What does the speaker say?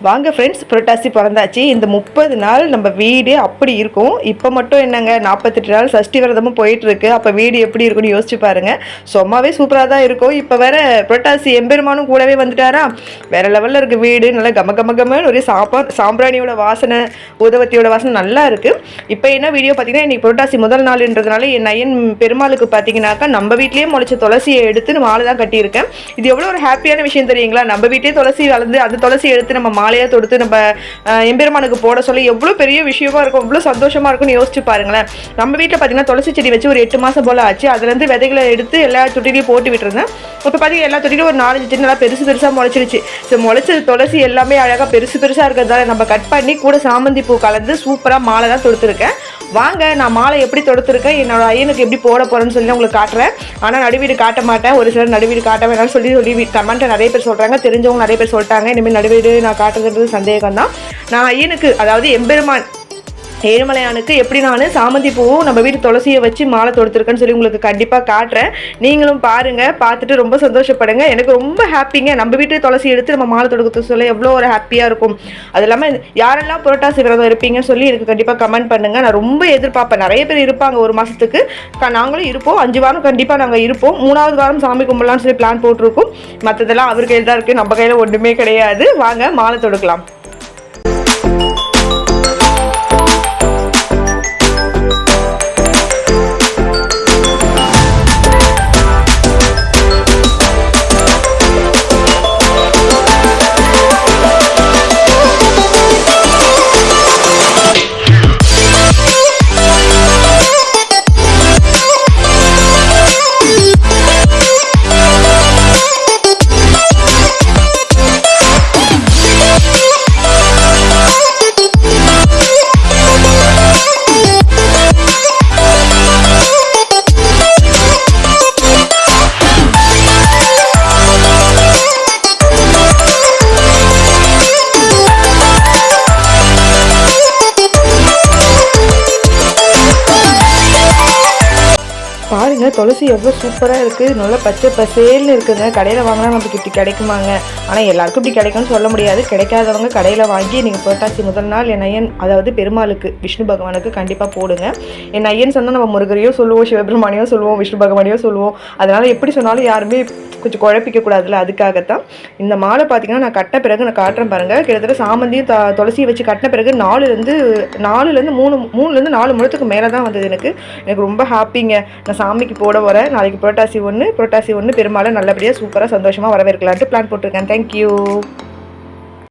வாங்க ஃப்ரெண்ட்ஸ், புரட்டாசி பிறந்தாச்சு. இந்த 30 நாள் நம்ம வீடு அப்படி இருக்கும். இப்போ மட்டும் என்னங்க 48 நாள் சஷ்டி விரதமும் போயிட்டுருக்கு. அப்போ வீடு எப்படி இருக்குன்னு யோசிச்சு பாருங்கள். சும்மாவே சூப்பராக தான் இருக்கும். இப்போ வேற புரட்டாசி எம்பெருமானும் கூடவே வந்துட்டாரா, வேற லெவலில் இருக்குது வீடு. நல்லா கம கம கமன்னு ஒரு சாம்பிராணியோட வாசனை, ஊதவத்தியோட வாசனை நல்லா இருக்குது. இப்போ என்ன வீடியோ பார்த்தீங்கன்னா, இன்றைக்கி புரட்டாசி முதல் நாள்ன்றதுனால என் ஐயன் பெருமாளுக்கு பார்த்தீங்கன்னாக்கா நம்ம வீட்லேயே முளைச்ச துளசியை எடுத்து மாலை தான் கட்டியிருக்கேன். இது எவ்வளோ ஒரு ஹாப்பியான விஷயம் தெரியுங்களா? நம்ம வீட்லேயே துளசி வளர்ந்து அந்த துளசி எடுத்து நம்ம மாலையாக தொடுத்து நம்ம எம்பெருமானுக்கு போட சொல்லி எவ்வளோ பெரிய விஷயமா இருக்கும், எவ்வளோ சந்தோஷமாக இருக்கும்னு யோசிச்சு பாருங்களேன். நம்ம வீட்டில் பார்த்தீங்கன்னா துளசி செடி வச்சு ஒரு 8 மாதம் போல் ஆச்சு. அதுலேருந்து விதைகளை எடுத்து எல்லா தொட்டிலையும் போட்டு விட்டுருந்தேன். இப்போ பார்த்தீங்கன்னா எல்லா தொட்டிலையும் ஒரு 4-5 செடி நல்லா பெருசாக முளைச்சிருச்சு. ஸோ முளைச்சது துளசி எல்லாமே அழகாக பெருசாக இருக்கிறதால நம்ம கட் பண்ணி கூட சாமந்தி பூ கலந்து சூப்பராக மாலை தான் தொடுத்துருக்கேன். வாங்க நான் மாலை எப்படி தொடுத்துருக்கேன், என்னோட ஐயனுக்கு எப்படி போட போகிறேன்னு சொல்லி உங்களுக்கு காட்டுறேன். ஆனால் நடுவீடு காட்ட மாட்டேன். ஒரு சிலர் நடுவீடு காட்ட வேணாம்னு சொல்லி கமெண்ட்டை நிறைய பேர் சொல்கிறாங்க. தெரிஞ்சவங்க நிறைய பேர் சொல்லிட்டாங்க இனிமேல் நடுவீடு நான் காட்டுறதுன்றது சந்தேகம் தான். நான் ஐயனுக்கு அதாவது எம்பெருமான் ஏழுமலையானுக்கு எப்படி நான் சாமந்தி பூவும் நம்ம வீட்டு துளசியை வச்சு மாலை தொடுத்துருக்கேன்னு சொல்லி உங்களுக்கு கண்டிப்பாக காட்டுறேன். நீங்களும் பாருங்கள், பார்த்துட்டு ரொம்ப சந்தோஷப்படுங்க. எனக்கு ரொம்ப ஹாப்பிங்க. நம்ம வீட்டு துளசி எடுத்து நம்ம மாலை தொடுக்கிறது சொல்ல எவ்வளோ ஒரு ஹாப்பியாக இருக்கும். அது இல்லாமல் யாரெல்லாம் புரட்டாசி விரதம் இருப்பீங்கன்னு சொல்லி எனக்கு கண்டிப்பாக கமெண்ட் பண்ணுங்கள். நான் ரொம்ப எதிர்பார்ப்பேன். நிறைய பேர் இருப்பாங்க ஒரு மாதத்துக்கு. நாங்களும் இருப்போம். 5 வாரம் கண்டிப்பாக நாங்கள் இருப்போம். 3வது வாரம் சாமி கும்பலான்னு சொல்லி பிளான் போட்டிருக்கோம். மற்றதெல்லாம் அவர் கையில் தான் இருக்குது, நம்ம கையில் ஒன்றுமே கிடையாது. வாங்க மாலை தொடுக்கலாம். பாருங்க துளசி எவ்வளோ சூப்பராக இருக்குது, நல்லா பச்சை பசேல்னு இருக்குங்க. கடையில் வாங்கினா நமக்கு இப்படி கிடைக்குமாங்க? ஆனால் எல்லாருக்கும் இப்படி கிடைக்கும்னு சொல்ல முடியாது. கிடைக்காதவங்க கடையில் வாங்கி நீங்கள் புரட்டாசி முதல் நாள் என் ஐயன் அதாவது பெருமாளுக்கு விஷ்ணு பகவானுக்கு கண்டிப்பாக போடுங்க. என் ஐயன் சொன்னால் நம்ம முருகரையும் சொல்லுவோம், சிவபெருமானையோ சொல்லுவோம், விஷ்ணு பகவானையோ சொல்லுவோம். அதனால் எப்படி சொன்னாலும் யாருமே கொஞ்சம் குழப்பிக்கக்கூடாதுல்ல, அதுக்காகத்தான். இந்த மாலை பார்த்தீங்கன்னா நான் கட்ட பிறகு நான் காட்டுறேன் பாருங்கள். கிட்டத்தட்ட சாமந்தியும் துளசியை வச்சு கட்டின பிறகு 4லேருந்து 4 முழத்துக்கு மேலே தான் வந்தது. எனக்கு ரொம்ப ஹாப்பிங்க. நான் சாமிக்கு போட வரேன். நாளைக்கு புரட்டாசி 1 பெருமாளை நல்லபடியாக சூப்பராக சந்தோஷமாக வரவேற்கலான்ட்டு பிளான் போட்டிருக்கேன். தேங்க்யூ.